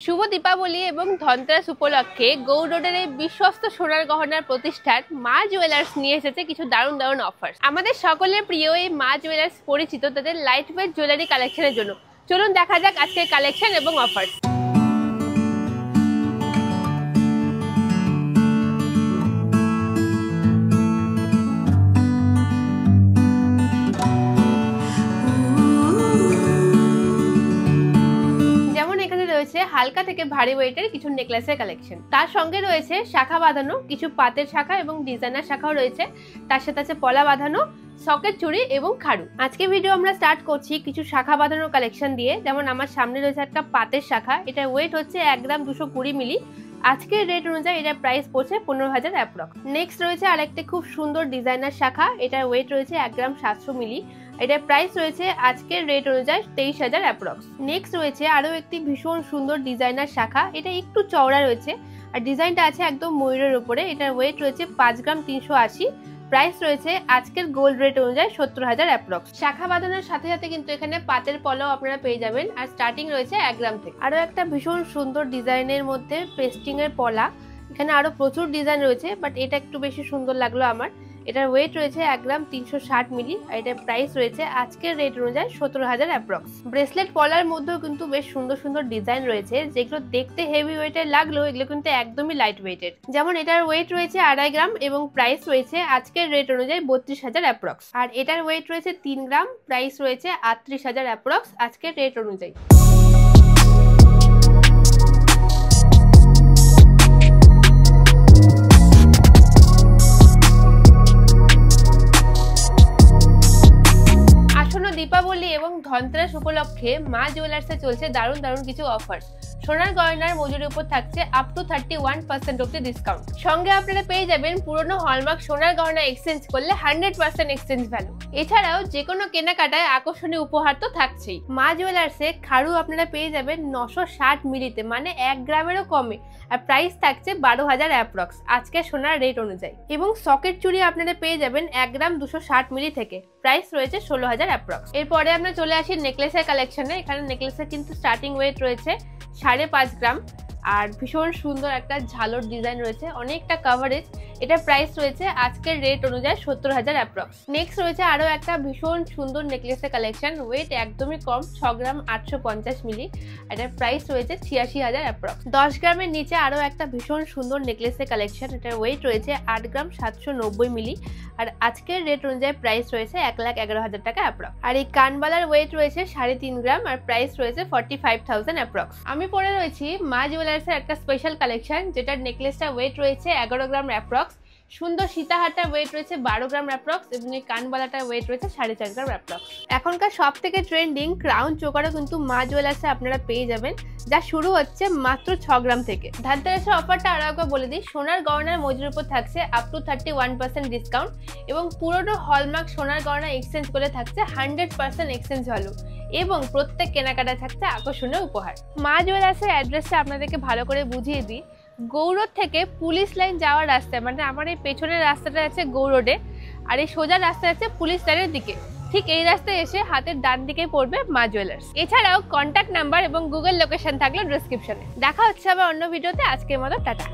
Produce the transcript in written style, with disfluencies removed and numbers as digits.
শুভ দীপাবলি এবং ধনতেরাস উপলক্ষে গৌড় রোডের এই বিশ্বস্ত সোনার গহনার প্রতিষ্ঠান মা জুয়েলার্স নিয়ে এসেছে কিছু দারুণ দারুণ অফার। আমাদের সকলের প্রিয় এই মা জুয়েলার্স পরিচিত তাদের লাইট ওয়েট জুয়েলারি কালেকশনের জন্য। চলুন দেখা যাক আজকের কালেকশন এবং অফার। রয়েছে হালকা থেকে ভারী ওয়েটের কিছু নেকলেসের কালেকশন, তার সঙ্গে রয়েছে শাখা বাঁধানো কিছু পাতের শাখা এবং ডিজাইনার শাখাও রয়েছে, তার সাথে আছে পলা বাঁধানো সকেট চুড়ি এবং খাড়ু। আজকে ভিডিও আমরা স্টার্ট করছি কিছু শাখা বাঁধানো কালেকশন দিয়ে। যেমন আমার সামনে রয়েছে একটা পাতের শাখা, এটা ওয়েট হচ্ছে 1 গ্রাম 220 মিলি। আজকের রেট অনুযায়ী এটার প্রাইস পড়ছে 15,000 অ্যাপ্রক্স। নেক্সট রয়েছে আরেকটা খুব সুন্দর ডিজাইনার শাখা, এটার ওয়েট রয়েছে 1 গ্রাম 700 মিলি। এটার প্রাইস রয়েছে আজকের রেট অনুযায়ী 23,000 অ্যাপ্রক্স। নেক্সট রয়েছে আরো একটি ভীষণ সুন্দর ডিজাইনার শাখা, এটা একটু চওড়া রয়েছে আর ডিজাইনটা আছে একদম ময়ূরের উপরে। এটার ওয়েট রয়েছে 5 গ্রাম 380। প্রাইস রয়েছে আজকের গোল্ড রেট অনুযায়ী 70,000 অ্যাপ্রক্স। শাখা বাঁধানোর সাথে সাথে কিন্তু এখানে পাতের পলাও আপনারা পেয়ে যাবেন আর স্টার্টিং রয়েছে 1 গ্রাম থেকে। আরো একটা ভীষণ সুন্দর ডিজাইনের মধ্যে পেস্টিং এর পলা, এখানে আরো প্রচুর ডিজাইন রয়েছে বাট এটা একটু বেশি সুন্দর লাগলো আমার। এটার ওয়েট রয়েছে 1 গ্রাম 360 মিলি আর এটার প্রাইস রয়েছে আজকের রেট অনুযায়ী 17,000 অ্যাপ্রক্স। ব্রেসলেট পলার মধ্যেও কিন্তু বেশ সুন্দর সুন্দর ডিজাইন রয়েছে, যেগুলো দেখতে হেভি ওয়েটের লাগলেও এগুলো কিন্তু একদমই লাইট ওয়েটের। যেমন এটার ওয়েট রয়েছে 2.5 গ্রাম এবং প্রাইস রয়েছে আজকের রেট অনুযায়ী 32,000 অ্যাপ্রক্স। আর এটার ওয়েট রয়েছে 3 গ্রাম, প্রাইস রয়েছে 38,000 অ্যাপ্রক্স আজকের রেট অনুযায়ী। দীপাবলি এবং ধনতেরাস উপলক্ষে মা জুয়েলার্সে চলছে দারুণ দারুণ কিছু অফার। সোনার গয়নার মজুরির উপর থাকছে আপ টু 31% অব্দি ডিসকাউন্ট। সঙ্গে আপনারা পেয়ে যাবেন পুরনো হলমার্ক সোনার গয়না এক্সচেঞ্জ করলে 100% এক্সচেঞ্জ ভ্যালু। এছাড়াও যে কোনো কেনাকাটায় আকর্ষণীয় উপহার তো থাকছেই। মা জুয়েলার্সে খাড়ু আপনারা পেয়ে যাবেন 960 মিলিতে, মানে 1 গ্রামেরও কমে, আর প্রাইস থাকছে 12,000 অ্যাপ্রক্স আজকে সোনার রেট অনুযায়ী। এবং সকেট চুড়ি আপনারা পেয়ে যাবেন 1 গ্রাম 260 মিলি থেকে, প্রাইস রয়েছে 16,000 অ্যাপ্রক্স। এরপরে আমরা চলে আসি নেকলেসের কালেকশনে। এখানে নেকলেসের কিন্তু স্টার্টিং ওয়েট রয়েছে 5.5 গ্রাম আর ভীষণ সুন্দর একটা ঝালর ডিজাইন রয়েছে, অনেকটা কভারেজ। এটার প্রাইস রয়েছে আজকের রেট অনুযায়ী 70,000 অ্যাপ্রক্স। নেক্সট রয়েছে আরো একটা ভীষণ সুন্দর নেকলেসের কালেকশন, ওয়েট একদমই কম 6 গ্রাম 850 মিলি। এটার প্রাইস রয়েছে 86,000 অ্যাপ্রক্স। 10 গ্রামের নিচে আরো একটা ভীষণ সুন্দর নেকলেসের কালেকশন, এটার ওয়েট রয়েছে 8 গ্রাম 790 মিলি আর আজকের রেট অনুযায়ী প্রাইস রয়েছে 1,11,000 টাকা অ্যাপ্রক্স। আর এই কানবালার ওয়েট রয়েছে 3.5 গ্রাম আর প্রাইস রয়েছে 45,000 অ্যাপ্রক্স। আমি পরে রয়েছি মা জুয়েলার্সের একটা স্পেশাল কালেকশন, যেটার নেকলেসটা ওয়েট রয়েছে 11 গ্রাম অ্যাপ্রক্স। সুন্দর সীতাহারটার ওয়েট রয়েছে 12 গ্রাম অ্যাপ্রক্স এবং এই কানবালাটার ওয়েট রয়েছে 4.5 গ্রাম অ্যাপ্রক্স। এখনকার সব থেকে ট্রেন্ডিং ক্রাউন চোকারও কিন্তু মা জুয়েলার্সে আপনারা পেয়ে যাবেন, যা শুরু হচ্ছে মাত্র 6 গ্রাম থেকে। ধনতেরাসের অফারটা আরো একবার বলে দিই, সোনার গয়নার মজুরির উপর থাকছে আপ টু 31% ডিসকাউন্ট এবং পুরনো হলমার্ক সোনার গয়না এক্সচেঞ্জ করলে থাকছে 100% এক্সচেঞ্জ ভ্যালু এবং প্রত্যেক কেনাকাটায় থাকছে আকর্ষণীয় উপহার। মা জুয়েলার্সের অ্যাড্রেসটা আপনাদেরকে ভালো করে বুঝিয়ে দিই। গৌড় থেকে পুলিশ লাইন যাওয়ার রাস্তায়, মানে আমার এই পেছনের রাস্তাটা আছে গৌড় রোডে আর এই সোজা রাস্তা আছে পুলিশ লাইনের দিকে, ঠিক এই রাস্তায় এসে হাতের ডান দিকে পড়বে মা জুয়েলার্স। এছাড়াও কন্ট্যাক্ট নাম্বার এবং গুগল লোকেশন থাকলে ডেসক্রিপশনে। দেখা হচ্ছে আবার অন্য ভিডিওতে। আজকের মতো টাটা।